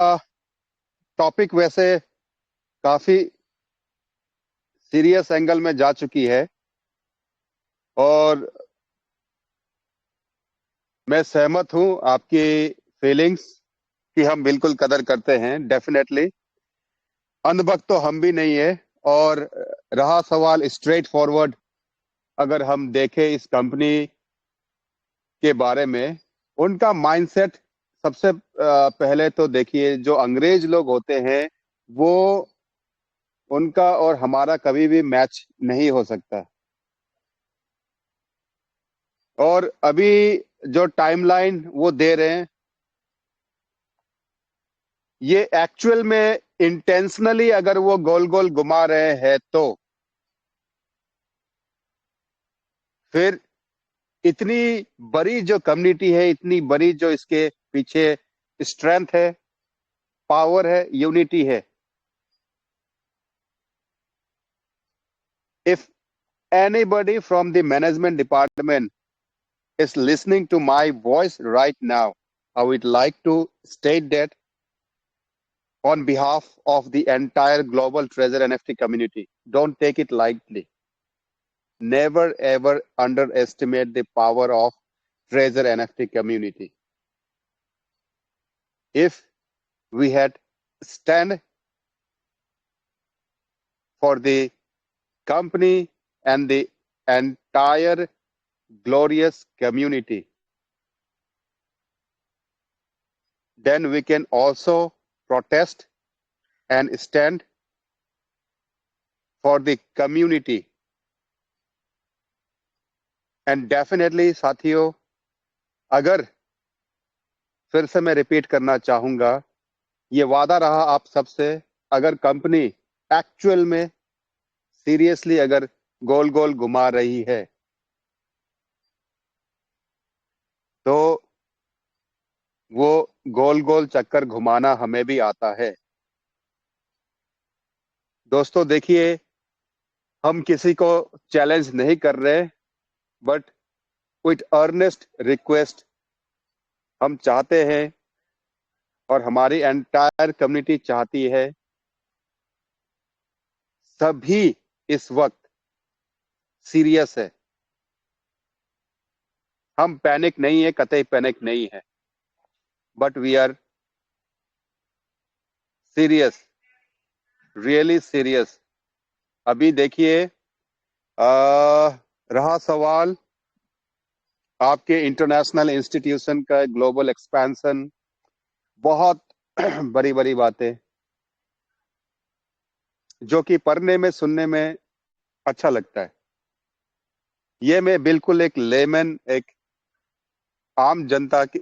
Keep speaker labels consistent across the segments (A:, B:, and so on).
A: Topic वैसे काफी serious angle में जा चुकी है और मैं सहमत हूं आपकी फीलिंग्स की। हम बिल्कुल कदर करते हैं, डेफिनेटली। अंधभक्त तो हम भी नहीं है। और रहा सवाल स्ट्रेट फॉरवर्ड, अगर हम देखें इस कंपनी के बारे में, उनका माइंडसेट सबसे पहले तो देखिए, जो अंग्रेज लोग होते हैं वो, उनका और हमारा कभी भी मैच नहीं हो सकता। और अभी जो टाइमलाइन वो दे रहे हैं, ये एक्चुअल में इंटेंशनली अगर वो गोल गोल घुमा रहे हैं तो फिर इतनी बड़ी जो कम्युनिटी है, इतनी बड़ी जो इसके पीछे स्ट्रेंथ है, पावर है, यूनिटी है। If anybody from the management department is listening to my voice right now, I would like to state that on behalf of the entire global treasure NFT community, don't take it lightly. Never ever underestimate the power of treasure NFT community. If we had stand for the company and the entire glorious community, then we can also protest and stand for the community. And definitely साथियों, अगर फिर से मैं repeat करना चाहूंगा, ये वादा रहा आप सबसे, अगर कंपनी एक्चुअल में सीरियसली अगर गोल गोल घुमा रही है तो वो गोल गोल चक्कर घुमाना हमें भी आता है। दोस्तों देखिए, हम किसी को चैलेंज नहीं कर रहे, बट विथ अर्नेस्ट रिक्वेस्ट हम चाहते हैं और हमारी एंटायर कम्युनिटी चाहती है, सभी इस वक्त सीरियस है। हम पैनिक नहीं है, कतई पैनिक नहीं है, but we are serious, really serious. अभी देखिए, रहा सवाल आपके इंटरनेशनल इंस्टीट्यूशन का ग्लोबल एक्सपेंशन, बहुत बड़ी बड़ी बातें जो कि पढ़ने में सुनने में अच्छा लगता है। ये मैं बिल्कुल एक लेमन, एक आम जनता की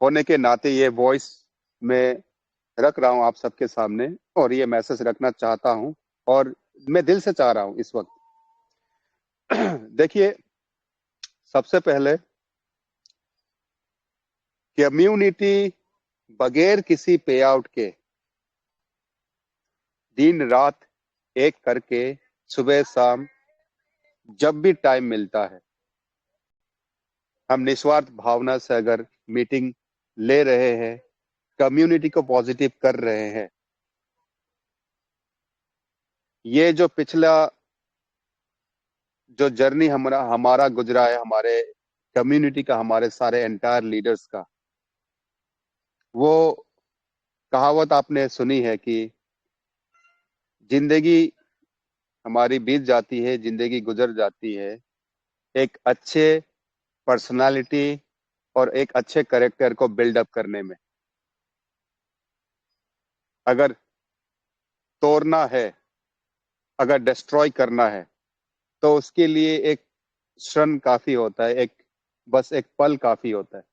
A: होने के नाते ये वॉइस में रख रहा हूं आप सबके सामने, और ये मैसेज रखना चाहता हूं और मैं दिल से चाह रहा हूं इस वक्त। देखिए, सबसे पहले कम्युनिटी बगैर किसी पे आउट के दिन रात एक करके, सुबह शाम जब भी टाइम मिलता है, हम निस्वार्थ भावना से अगर मीटिंग ले रहे हैं, कम्युनिटी को पॉजिटिव कर रहे हैं। ये जो पिछला जो जर्नी हमारा गुजरा है, हमारे कम्युनिटी का, हमारे सारे एंटायर लीडर्स का, वो कहावत आपने सुनी है कि जिंदगी हमारी बीत जाती है, जिंदगी गुजर जाती है एक अच्छे पर्सनालिटी और एक अच्छे कैरेक्टर को बिल्डअप करने में। अगर तोड़ना है, अगर डिस्ट्रॉय करना है, तो उसके लिए एक क्षण काफी होता है, बस एक पल काफी होता है।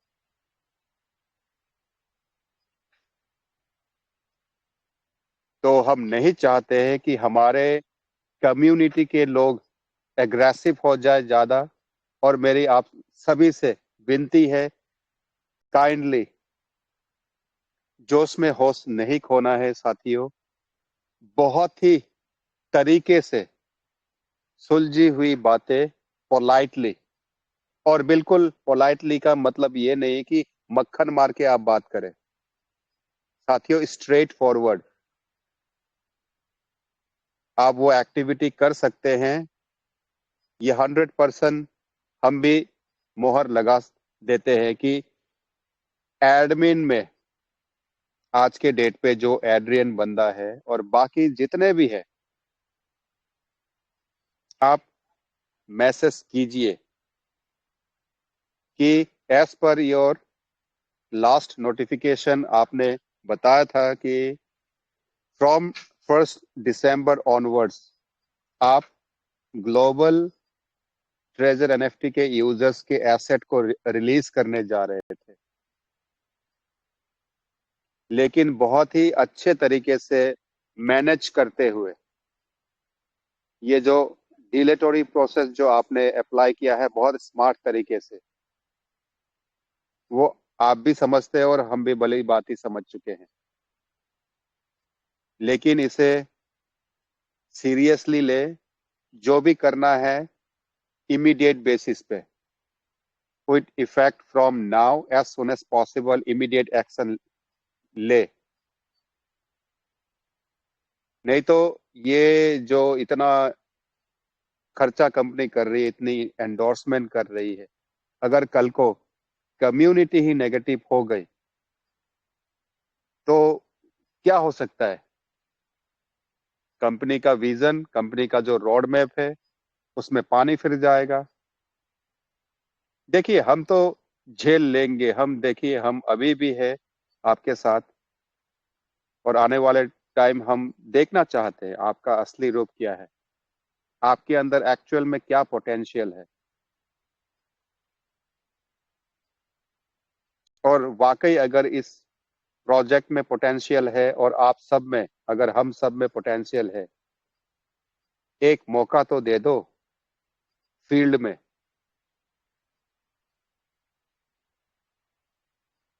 A: तो हम नहीं चाहते हैं कि हमारे कम्युनिटी के लोग एग्रेसिव हो जाए ज्यादा। और मेरी आप सभी से विनती है, काइंडली जोश में होश नहीं खोना है साथियों। बहुत ही तरीके से सुलझी हुई बातें पोलाइटली, और बिल्कुल पोलाइटली का मतलब ये नहीं कि मक्खन मार के आप बात करें। साथियों, स्ट्रेट फॉरवर्ड आप वो एक्टिविटी कर सकते हैं। ये 100% हम भी मोहर लगा देते हैं कि एडमिन में आज के डेट पे जो एड्रियन बंदा है और बाकी जितने भी है, आप मैसेज कीजिए कि as per your last notification आपने बताया था कि फ्रॉम 1 दिसंबर ऑनवर्ड्स आप ग्लोबल ट्रेजर एनएफटी के यूजर्स के एसेट को रिलीज करने जा रहे थे, लेकिन बहुत ही अच्छे तरीके से मैनेज करते हुए ये जो डिलेटरी प्रोसेस जो आपने अप्लाई किया है बहुत स्मार्ट तरीके से, वो आप भी समझते हैं और हम भी भली बात ही समझ चुके हैं। लेकिन इसे सीरियसली ले, जो भी करना है इमीडिएट बेसिस पे, with effect from now as soon as possible, immediate action ले। नहीं तो ये जो इतना खर्चा कंपनी कर रही है, इतनी एंडोर्समेंट कर रही है, अगर कल को कम्युनिटी ही नेगेटिव हो गई तो क्या हो सकता है? कंपनी का विजन, कंपनी का जो रोड मैप है, उसमें पानी फिर जाएगा। देखिए, हम तो झेल लेंगे, हम देखिए हम अभी भी है आपके साथ, और आने वाले टाइम हम देखना चाहते हैं आपका असली रूप क्या है, आपके अंदर एक्चुअल में क्या पोटेंशियल है। और वाकई अगर इस प्रोजेक्ट में पोटेंशियल है और आप सब में, अगर हम सब में पोटेंशियल है, एक मौका तो दे दो फील्ड में।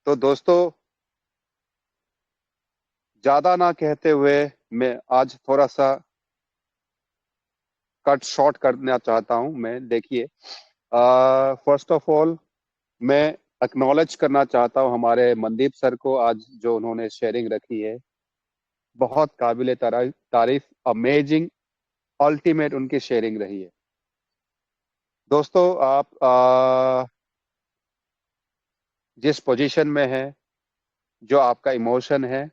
A: तो दोस्तों, ज्यादा ना कहते हुए मैं आज थोड़ा सा कट शॉर्ट करना चाहता हूं। मैं देखिए, फर्स्ट ऑफ ऑल मैं एक्नॉलेज करना चाहता हूं हमारे मनदीप सर को, आज जो उन्होंने शेयरिंग रखी है, बहुत काबिल तारीफ, अमेजिंग, अल्टीमेट उनकी शेयरिंग रही है। दोस्तों, आप जिस पोजीशन में है, जो आपका इमोशन है,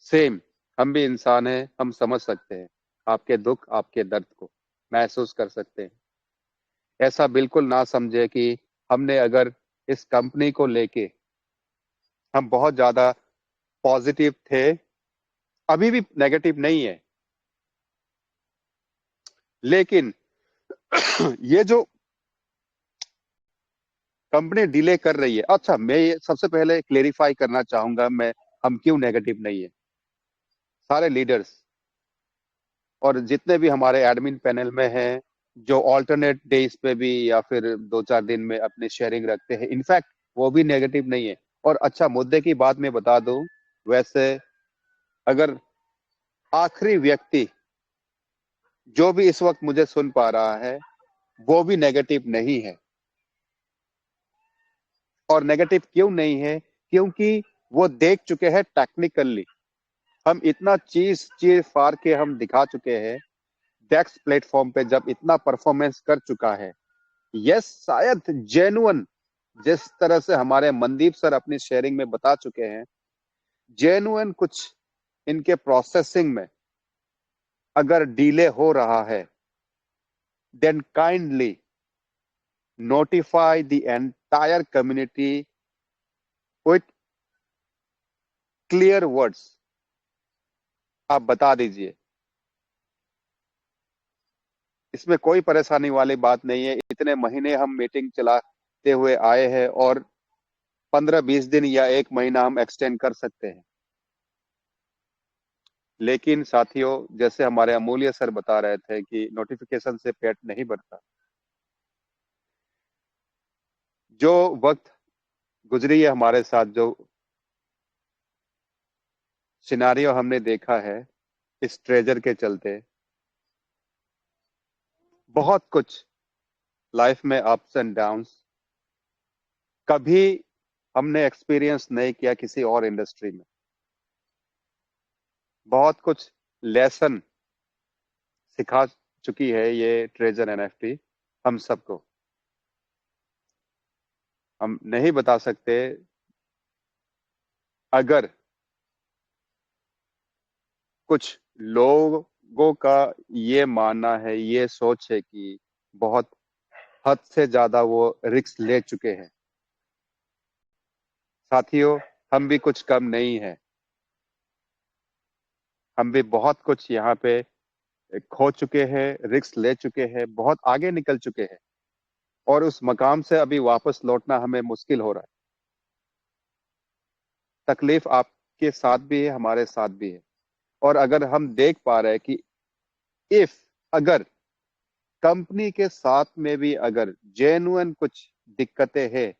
A: सेम हम भी इंसान हैं, हम समझ सकते हैं आपके दुख, आपके दर्द को महसूस कर सकते हैं। ऐसा बिल्कुल ना समझे कि हमने अगर इस कंपनी को लेके हम बहुत ज्यादा पॉजिटिव थे, अभी भी नेगेटिव नहीं है, लेकिन ये जो कंपनी डिले कर रही है, अच्छा मैं ये सबसे पहले क्लेरिफाई करना चाहूंगा, मैं हम क्यों नेगेटिव नहीं है। सारे लीडर्स और जितने भी हमारे एडमिन पैनल में हैं, जो ऑल्टरनेट डेज पे भी या फिर 2-4 दिन में अपनी शेयरिंग रखते हैं, इनफैक्ट वो भी नेगेटिव नहीं है। और अच्छा, मुद्दे की बात मैं बता दूं, वैसे अगर आखिरी व्यक्ति जो भी इस वक्त मुझे सुन पा रहा है, वो भी नेगेटिव नहीं है। और नेगेटिव क्यों नहीं है? क्योंकि वो देख चुके हैं टेक्निकली, हम इतना चीज चीर फाड़ के हम दिखा चुके हैं डेक्स प्लेटफॉर्म पे, जब इतना परफॉर्मेंस कर चुका है। यस, शायद जेन्युइन, जिस तरह से हमारे मनदीप सर अपनी शेयरिंग में बता चुके हैं, जेन्युइन कुछ इनके प्रोसेसिंग में अगर डिले हो रहा है, then kindly notify the entire community with clear words। आप बता दीजिए, इसमें कोई परेशानी वाली बात नहीं है। इतने महीने हम मीटिंग चलाते हुए आए हैं और 15-20 दिन या 1 महीना हम एक्सटेंड कर सकते हैं। लेकिन साथियों, जैसे हमारे अमूल्य सर बता रहे थे कि नोटिफिकेशन से पेट नहीं भरता। जो वक्त गुजरी है हमारे साथ, जो सिनारियो हमने देखा है इस ट्रेजर के चलते, बहुत कुछ लाइफ में अप्स एंड डाउन्स कभी हमने एक्सपीरियंस नहीं किया किसी और इंडस्ट्री में। बहुत कुछ लेसन सिखा चुकी है ये ट्रेजर एनएफटी हम सबको। हम नहीं बता सकते, अगर कुछ लोगों का ये मानना है, ये सोच है कि बहुत हद से ज्यादा वो रिस्क ले चुके हैं। साथियों, हम भी कुछ कम नहीं है। हम भी बहुत कुछ यहाँ पे खो चुके हैं, रिस्क ले चुके हैं, बहुत आगे निकल चुके हैं, और उस मकाम से अभी वापस लौटना हमें मुश्किल हो रहा है। तकलीफ आपके साथ भी है, हमारे साथ भी है। और अगर हम देख पा रहे हैं कि इफ अगर कंपनी के साथ में भी अगर जेन्युइन कुछ दिक्कतें हैं,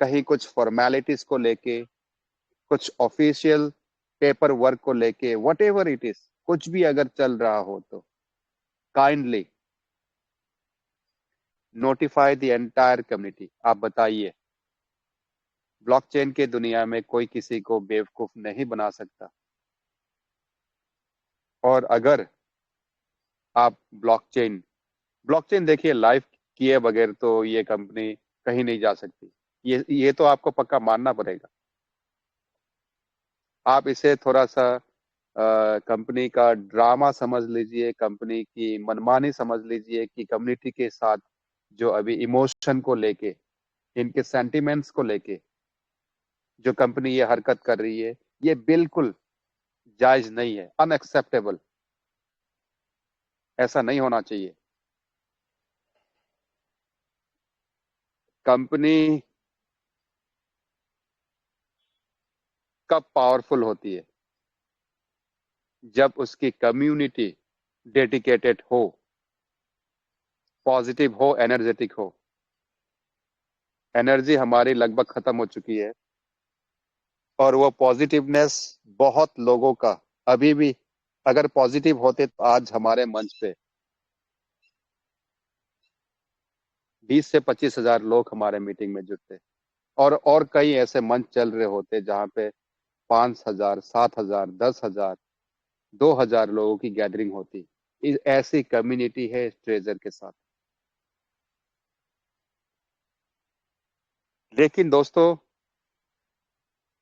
A: कहीं कुछ फॉर्मेलिटीज को लेके, कुछ ऑफिशियल पेपर वर्क को लेके, वट एवर इट इज, कुछ भी अगर चल रहा हो तो kindly notify the entire community. आप बताइए, ब्लॉकचेन के दुनिया में कोई किसी को बेवकूफ नहीं बना सकता। और अगर आप ब्लॉकचेन ब्लॉकचेन देखिए, लाइव किए बगैर तो ये कंपनी कहीं नहीं जा सकती। ये तो आपको पक्का मानना पड़ेगा। आप इसे थोड़ा सा कंपनी का ड्रामा समझ लीजिए, कंपनी की मनमानी समझ लीजिए, कि कम्युनिटी के साथ जो अभी इमोशन को लेके, इनके सेंटिमेंट्स को लेके जो कंपनी ये हरकत कर रही है, ये बिल्कुल जायज नहीं है, अनएक्सेप्टेबल। ऐसा नहीं होना चाहिए। कंपनी कब पावरफुल होती है? जब उसकी कम्युनिटी डेडिकेटेड हो, पॉजिटिव हो, एनर्जेटिक हो। एनर्जी हमारी लगभग खत्म हो चुकी है, और वो पॉजिटिवनेस बहुत लोगों का अभी भी, अगर पॉजिटिव होते तो आज हमारे मंच पे 20 से 25 हजार लोग हमारे मीटिंग में जुटते, और कई ऐसे मंच चल रहे होते जहाँ पे 5 हजार, 7 हजार, 10 हजार, 2 हजार लोगों की गैदरिंग होती। ऐसी कम्युनिटी है इस ट्रेजर के साथ। लेकिन दोस्तों,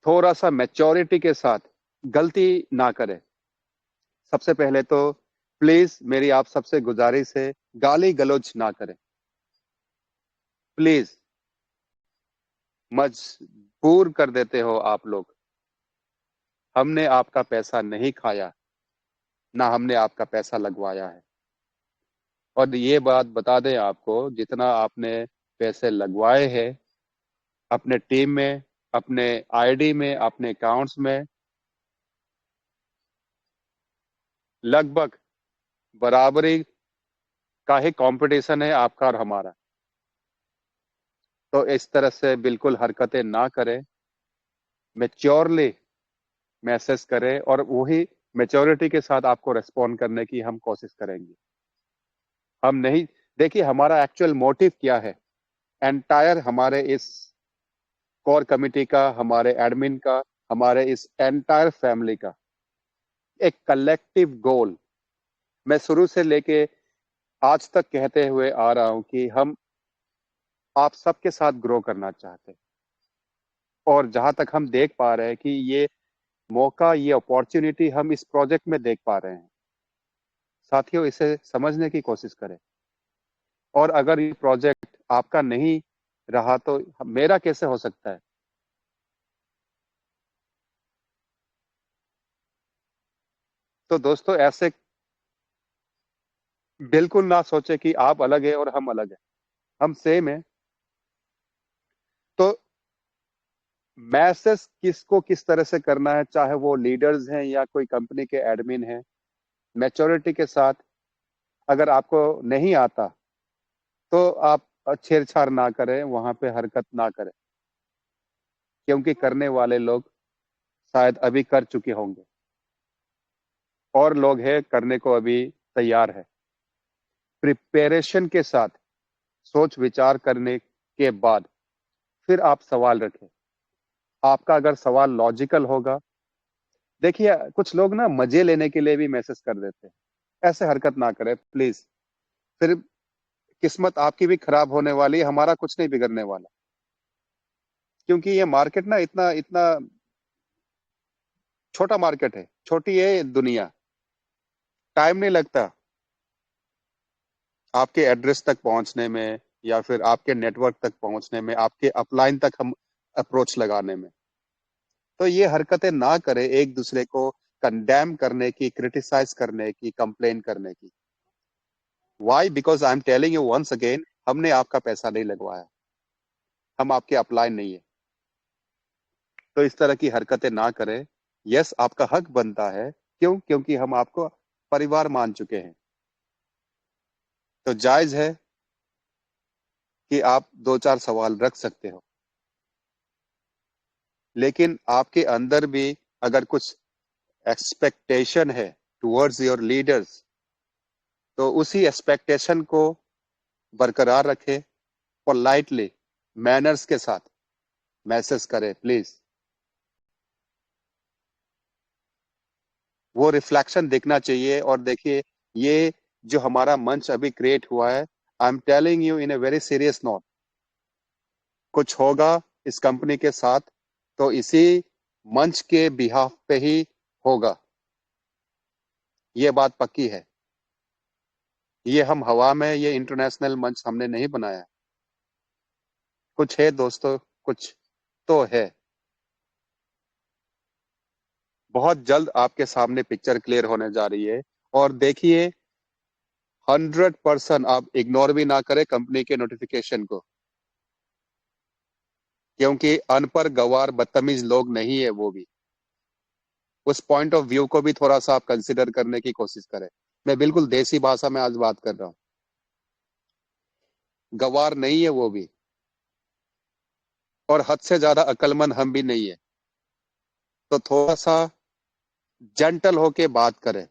A: थोड़ा सा मैच्योरिटी के साथ गलती ना करें। सबसे पहले तो प्लीज मेरी आप सबसे गुजारिश है, गाली गलौज ना करें प्लीज। मजबूर कर देते हो आप लोग। हमने आपका पैसा नहीं खाया, ना हमने आपका पैसा लगवाया है। और ये बात बता दें आपको, जितना आपने पैसे लगवाए हैं अपने टीम में, अपने आईडी में, अपने अकाउंट्स में, लगभग बराबरी का ही कंपटीशन है आपका और हमारा। तो इस तरह से बिल्कुल हरकतें ना करें, मैच्योरली मैसेज करें, और वही मैच्योरिटी के साथ आपको रेस्पॉन्ड करने की हम कोशिश करेंगे। हम नहीं, देखिए हमारा एक्चुअल मोटिव क्या है, एंटायर हमारे इस कोर कमिटी का, हमारे एडमिन का, हमारे इस एंटायर फैमिली का एक कलेक्टिव गोल। मैं शुरू से लेके आज तक कहते हुए आ रहा हूं कि हम आप सबके साथ ग्रो करना चाहते हैं। और जहां तक हम देख पा रहे हैं कि ये मौका, ये अपॉर्चुनिटी हम इस प्रोजेक्ट में देख पा रहे हैं। साथियों, इसे समझने की कोशिश करें। और अगर ये प्रोजेक्ट आपका नहीं रहा तो मेरा कैसे हो सकता है? तो दोस्तों, ऐसे बिल्कुल ना सोचे कि आप अलग है और हम अलग है। हम सेम है। तो मैसेज किसको किस तरह से करना है, चाहे वो लीडर्स हैं या कोई कंपनी के एडमिन हैं, मैच्योरिटी के साथ। अगर आपको नहीं आता तो आप छेड़छाड़ ना करें, वहां पे हरकत ना करें, क्योंकि करने वाले लोग शायद अभी कर चुके होंगे, और लोग हैं करने को अभी तैयार है। प्रिपरेशन के साथ सोच विचार करने के बाद फिर आप सवाल रखें। आपका अगर सवाल लॉजिकल होगा, देखिए कुछ लोग ना मजे लेने के लिए भी मैसेज कर देते हैं, ऐसे हरकत ना करें प्लीज। फिर किस्मत आपकी भी खराब होने वाली है, हमारा कुछ नहीं बिगड़ने वाला। क्योंकि ये मार्केट ना इतना इतना छोटा मार्केट है, छोटी है दुनिया। टाइम नहीं लगता आपके एड्रेस तक पहुंचने में, या फिर आपके नेटवर्क तक पहुंचने में, आपके अपलाइन तक हम अप्रोच लगाने में। तो ये हरकतें ना करें, एक दूसरे को कंडेम करने की, क्रिटिसाइज करने की, कंप्लेन करने की। Why? Because I am telling you once again, हमने आपका पैसा नहीं लगवाया, हम आपके अपलाइन नहीं है। तो इस तरह की हरकतें ना करें। यस, आपका हक बनता है। क्यों? क्योंकि हम आपको परिवार मान चुके हैं। तो जायज है कि आप दो चार सवाल रख सकते हो, लेकिन आपके अंदर भी अगर कुछ एक्सपेक्टेशन है टुवर्ड्स योर लीडर्स, तो उसी एक्सपेक्टेशन को बरकरार रखें। पोलाइटली, मैनर्स के साथ मैसेज करें प्लीज। वो रिफ्लेक्शन दिखना चाहिए। और देखिए, ये जो हमारा मंच अभी क्रिएट हुआ है, आई am telling you in a very serious note, कुछ होगा इस कंपनी के साथ तो इसी मंच के बिहाफ पे ही होगा। ये बात पक्की है। ये हम हवा में, ये इंटरनेशनल मंच हमने नहीं बनाया। कुछ है दोस्तों, कुछ तो है। बहुत जल्द आपके सामने पिक्चर क्लियर होने जा रही है। और देखिए, 100% आप इग्नोर भी ना करें कंपनी के नोटिफिकेशन को, क्योंकि अनपढ़ गवार बदतमीज लोग नहीं है वो भी। उस पॉइंट ऑफ व्यू को भी थोड़ा सा आप कंसिडर करने की कोशिश करें। मैं बिल्कुल देसी भाषा में आज बात कर रहा हूँ। गवार नहीं है वो भी, और हद से ज्यादा अक्लमंद हम भी नहीं है। तो थोड़ा सा जेंटल होके बात करें।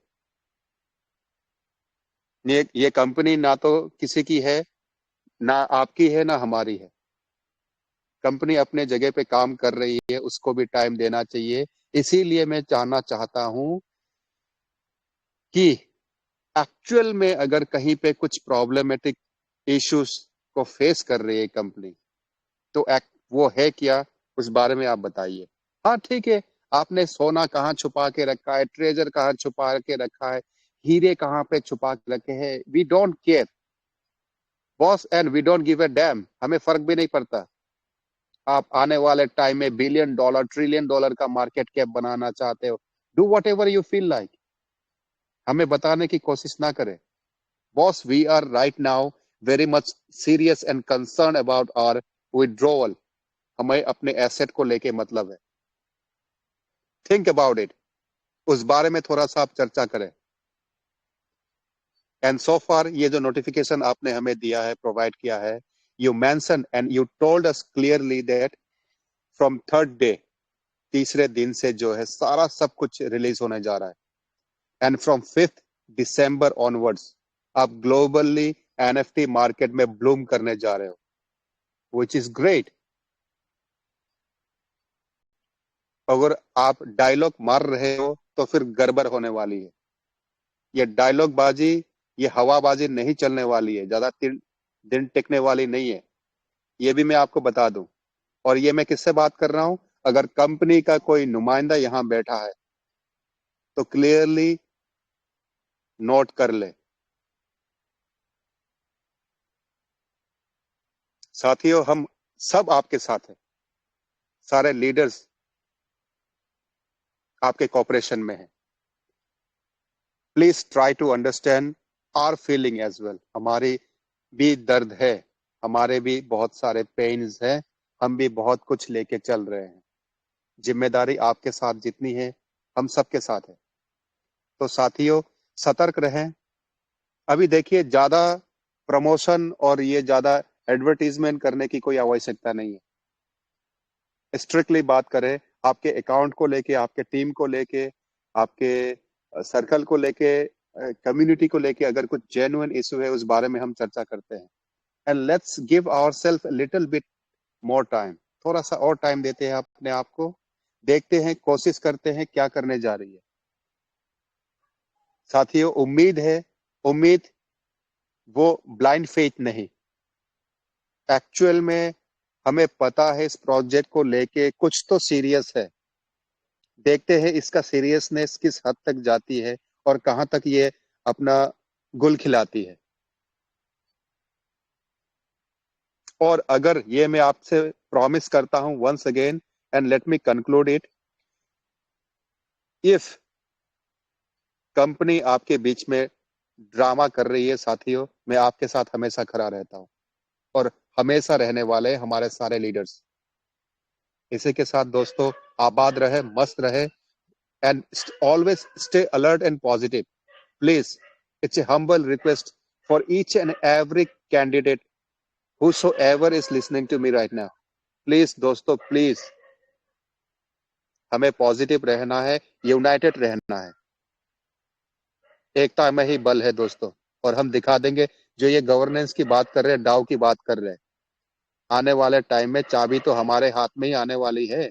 A: ये कंपनी ना तो किसी की है, ना आपकी है, ना हमारी है। कंपनी अपने जगह पे काम कर रही है, उसको भी टाइम देना चाहिए। इसीलिए मैं जानना चाहता हूं कि एक्चुअल में अगर कहीं पे कुछ प्रॉब्लमेटिक इश्यूज को फेस कर रही है कंपनी, तो वो है क्या, उस बारे में आप बताइए। हाँ ठीक है, आपने सोना कहाँ छुपा के रखा है, ट्रेजर कहाँ छुपा के रखा है, हीरे कहाँ पे छुपा के रखे हैं, we don't care boss, and we don't give a damn. हमें फर्क भी नहीं पड़ता। आप आने वाले टाइम में बिलियन डॉलर, ट्रिलियन डॉलर का मार्केट कैप बनाना चाहते हो, do whatever you feel like. हमें बताने की कोशिश ना करें। Boss, we are right now very much serious and concern about our withdrawal. हमें अपने एसेट को लेके मतलब है। थिंक अबाउट इट, उस बारे में थोड़ा सा आप चर्चा करें। एंड सो फार ये जो नोटिफिकेशन आपने हमें दिया है, प्रोवाइड किया है, you mention and you told us clearly that from third day, तीसरे दिन से जो है सारा सब कुछ रिलीज होने जा रहा है। And from 5th December onwards आप ग्लोबली एनएफटी मार्केट में ब्लूम करने जा रहे हो, विच इज ग्रेट। अगर आप डायलॉग मार रहे हो तो फिर गड़बड़ होने वाली है। ये डायलॉग बाजी, ये हवाबाजी नहीं चलने वाली है, ज्यादा दिन टिकने वाली नहीं है। ये भी मैं आपको बता दूं। और ये मैं किससे बात कर रहा हूं? अगर कंपनी का कोई नुमाइंदा यहां बैठा है तो क्लियरली नोट कर ले। साथियों, हम सब आपके साथ हैं। सारे लीडर्स आपके कॉपरेशन में हैं। Please try to understand our feeling as well. हमारी भी दर्द है, हमारे भी बहुत सारे पेन्स हैं, हम भी बहुत कुछ लेके चल रहे हैं। जिम्मेदारी आपके साथ जितनी है, हम सबके साथ है। तो साथियों, सतर्क रहें। अभी देखिए, ज्यादा प्रमोशन और ये ज्यादा एडवर्टीजमेंट करने की कोई आवश्यकता नहीं है। स्ट्रिक्टली बात करें, आपके अकाउंट को लेके, आपके टीम को लेके, आपके सर्कल को लेके, कम्युनिटी को लेके अगर कुछ जेन्युइन इशू है, उस बारे में हम चर्चा करते हैं। And let's give ourself little bit more time. थोड़ा सा और टाइम देते हैं अपने आप को। देखते हैं, कोशिश करते हैं क्या करने जा रही है। साथियों, उम्मीद वो ब्लाइंड फेथ नहीं। एक्चुअल में हमें पता है इस प्रोजेक्ट को लेके कुछ तो सीरियस है। देखते हैं इसका सीरियसनेस किस हद तक जाती है और कहां तक ये अपना गुल खिलाती है। और अगर ये मैं आपसे प्रॉमिस करता हूं once again, and let me conclude it, if company आपके बीच में ड्रामा कर रही है साथियों, मैं आपके साथ हमेशा खड़ा रहता हूं और हमेशा रहने वाले हैं हमारे सारे लीडर्स। इसी के साथ दोस्तों, आबाद रहे, मस्त रहे, and always stay alert and positive. Please, it's a humble request for each and every candidate whosoever is listening to me right now. Please दोस्तों, प्लीज हमें पॉजिटिव रहना है, यूनाइटेड रहना है। एकता में ही बल है दोस्तों, और हम दिखा देंगे। जो ये गवर्नेंस की बात कर रहे हैं, डाउ की बात कर रहे हैं, आने वाले टाइम में चाबी तो हमारे हाथ में ही आने वाली है।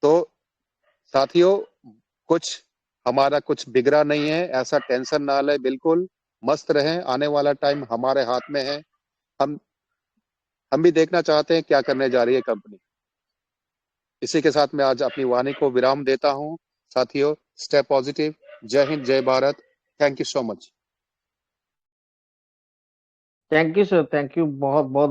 A: तो साथियों, कुछ हमारा कुछ बिगड़ा नहीं है, ऐसा टेंशन ना ले, बिल्कुल मस्त रहें। आने वाला टाइम हमारे हाथ में है। हम हम भी देखना चाहते हैं क्या करने जा रही है कंपनी। इसी के साथ मैं आज अपनी वाणी को विराम देता हूं। साथियों, स्टे पॉजिटिव। जय हिंद, जय Bharat. Thank you so much.
B: Thank you sir, thank you बहुत बहुत।